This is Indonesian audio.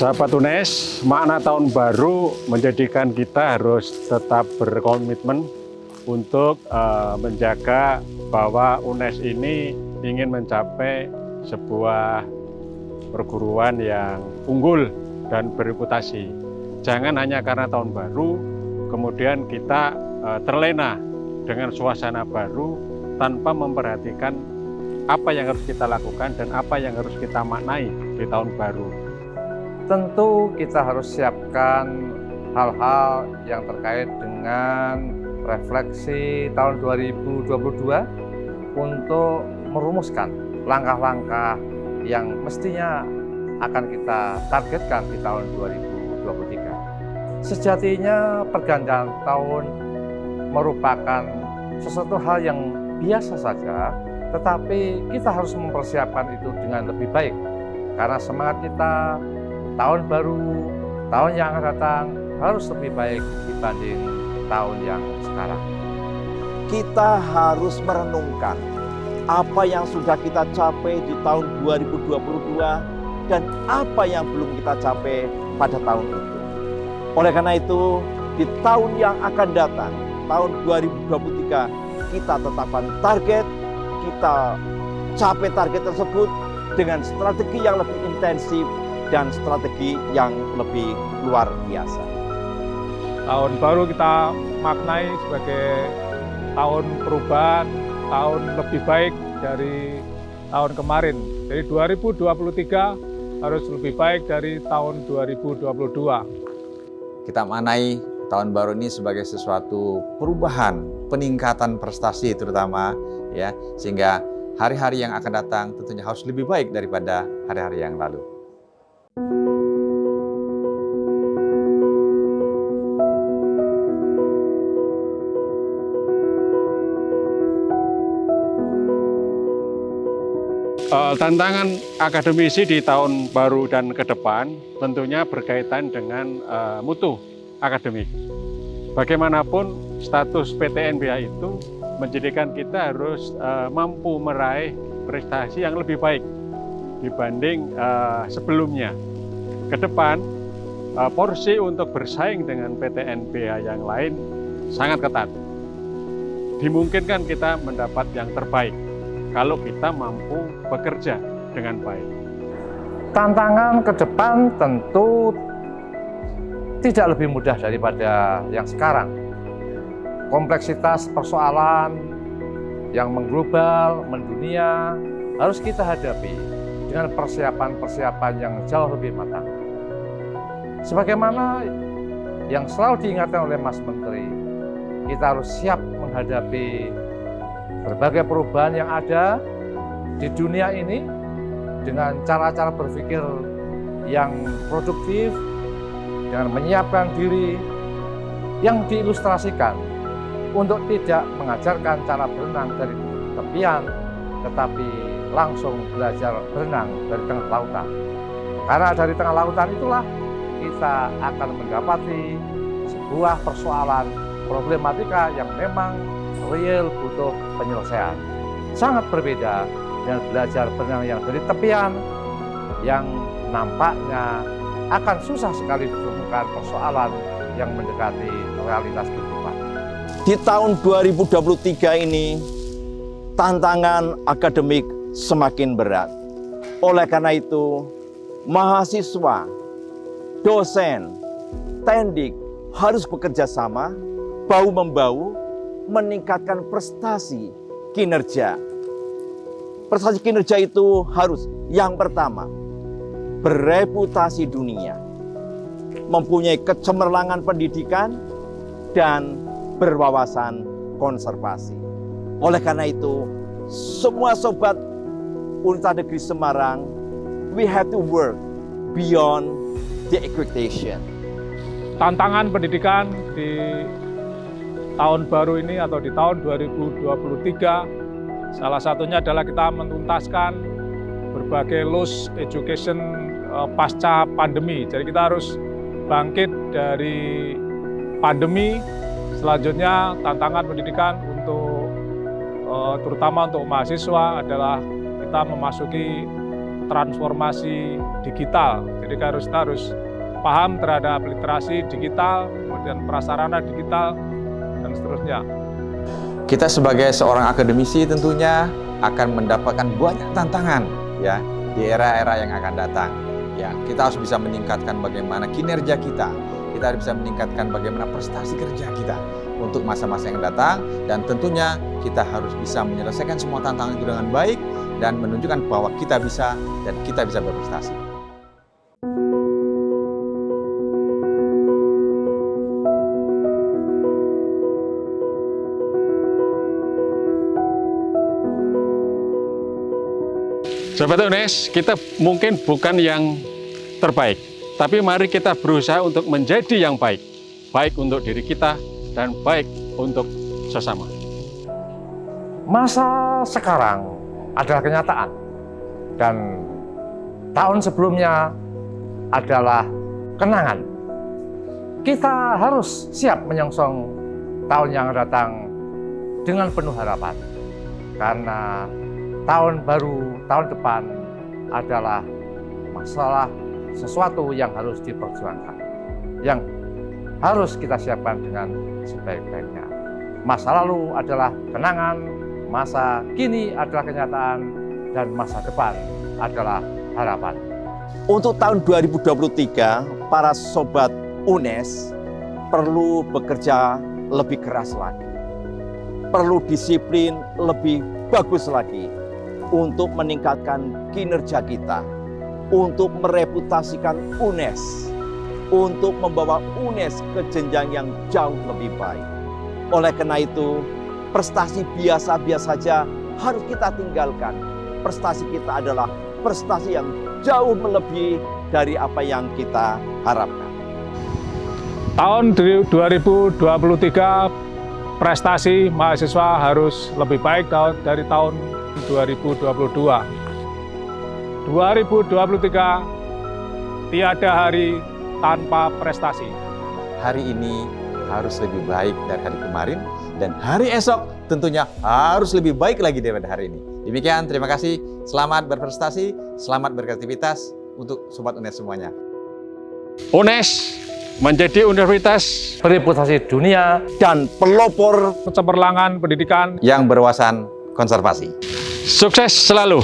Sahabat UNES, makna tahun baru menjadikan kita harus tetap berkomitmen untuk menjaga bahwa UNES ini ingin mencapai sebuah perguruan yang unggul dan bereputasi. Jangan hanya karena tahun baru, kemudian kita terlena dengan suasana baru tanpa memperhatikan apa yang harus kita lakukan dan apa yang harus kita maknai di tahun baru. Tentu kita harus siapkan hal-hal yang terkait dengan refleksi tahun 2022 untuk merumuskan langkah-langkah yang mestinya akan kita targetkan di tahun 2023. Sejatinya pergantian tahun merupakan sesuatu hal yang biasa saja, tetapi kita harus mempersiapkan itu dengan lebih baik. Karena semangat kita tahun baru, tahun yang akan datang harus lebih baik dibanding tahun yang sekarang. Kita harus merenungkan apa yang sudah kita capai di tahun 2022 dan apa yang belum kita capai pada tahun itu. Oleh karena itu, di tahun yang akan datang, tahun 2023, kita tetapkan target, kita capai target tersebut dengan strategi yang lebih intensif dan strategi yang lebih luar biasa. Tahun baru kita maknai sebagai tahun perubahan, tahun lebih baik dari tahun kemarin. Jadi 2023 harus lebih baik dari tahun 2022. Kita maknai tahun baru ini sebagai sesuatu perubahan, peningkatan prestasi terutama, ya, sehingga hari-hari yang akan datang tentunya harus lebih baik daripada hari-hari yang lalu. Tantangan akademisi di tahun baru dan ke depan tentunya berkaitan dengan mutu akademik. Bagaimanapun status PTNBH itu menjadikan kita harus mampu meraih prestasi yang lebih baik dibanding sebelumnya. Ke depan, porsi untuk bersaing dengan PTNBH yang lain sangat ketat. Dimungkinkan kita mendapat yang terbaik kalau kita mampu bekerja dengan baik. Tantangan ke depan tentu tidak lebih mudah daripada yang sekarang. Kompleksitas persoalan yang mengglobal, mendunia, harus kita hadapi dengan persiapan-persiapan yang jauh lebih matang. Sebagaimana yang selalu diingatkan oleh Mas Menteri, kita harus siap menghadapi berbagai perubahan yang ada di dunia ini dengan cara-cara berpikir yang produktif, dengan menyiapkan diri yang diilustrasikan untuk tidak mengajarkan cara berenang dari tepian, tetapi langsung belajar berenang dari tengah lautan. Karena dari tengah lautan itulah kita akan mendapati sebuah persoalan problematika yang memang real butuh penyelesaian. Sangat berbeda dengan belajar berenang yang dari tepian yang nampaknya akan susah sekali ditemukan persoalan yang mendekati realitas kehidupan. Di tahun 2023 ini, tantangan akademik semakin berat. Oleh karena itu, mahasiswa, dosen, tendik harus bekerja sama, bahu-membahu, meningkatkan prestasi kinerja. Prestasi kinerja itu harus yang pertama, bereputasi dunia, mempunyai kecemerlangan pendidikan, dan berwawasan konservasi. Oleh karena itu, semua sobat Universitas Negeri Semarang, we have to work beyond the accreditation. Tantangan pendidikan di tahun baru ini atau di tahun 2023, salah satunya adalah kita menuntaskan berbagai loss education pasca pandemi. Jadi kita harus bangkit dari pandemi. Selanjutnya tantangan pendidikan untuk terutama untuk mahasiswa adalah kita memasuki transformasi digital. Jadi kita harus paham terhadap literasi digital, kemudian prasarana digital, dan seterusnya. Kita sebagai seorang akademisi tentunya akan mendapatkan banyak tantangan ya di era-era yang akan datang. Ya, kita harus bisa meningkatkan bagaimana kinerja kita. Kita harus bisa meningkatkan bagaimana prestasi kerja kita untuk masa-masa yang datang, dan tentunya kita harus bisa menyelesaikan semua tantangan itu dengan baik dan menunjukkan bahwa kita bisa dan kita bisa berprestasi. Sobat UNES, kita mungkin bukan yang terbaik, tapi mari kita berusaha untuk menjadi yang baik, baik untuk diri kita dan baik untuk sesama. Masa sekarang adalah kenyataan, dan tahun sebelumnya adalah kenangan. Kita harus siap menyongsong tahun yang datang dengan penuh harapan, karena tahun baru, tahun depan adalah masalah sesuatu yang harus diperjuangkan, yang harus kita siapkan dengan sebaik-baiknya. Masa lalu adalah kenangan, masa kini adalah kenyataan, dan masa depan adalah harapan. Untuk tahun 2023, para sobat UNES perlu bekerja lebih keras lagi. Perlu disiplin lebih bagus lagi untuk meningkatkan kinerja kita, untuk mereputasikan UNES, untuk membawa UNES ke jenjang yang jauh lebih baik. Oleh karena itu, prestasi biasa-biasa saja harus kita tinggalkan. Prestasi kita adalah prestasi yang jauh melebihi dari apa yang kita harapkan. Tahun 2023, prestasi mahasiswa harus lebih baik dari tahun 2022. 2023 tiada hari tanpa prestasi. Hari ini harus lebih baik dari hari kemarin, dan hari esok tentunya harus lebih baik lagi daripada hari ini. Demikian, terima kasih. Selamat berprestasi, selamat berkreativitas untuk Sobat UNES semuanya. UNES menjadi universitas Bereputasi dunia Dan pelopor Cemerlangan pendidikan Yang berwawasan konservasi. sukses selalu.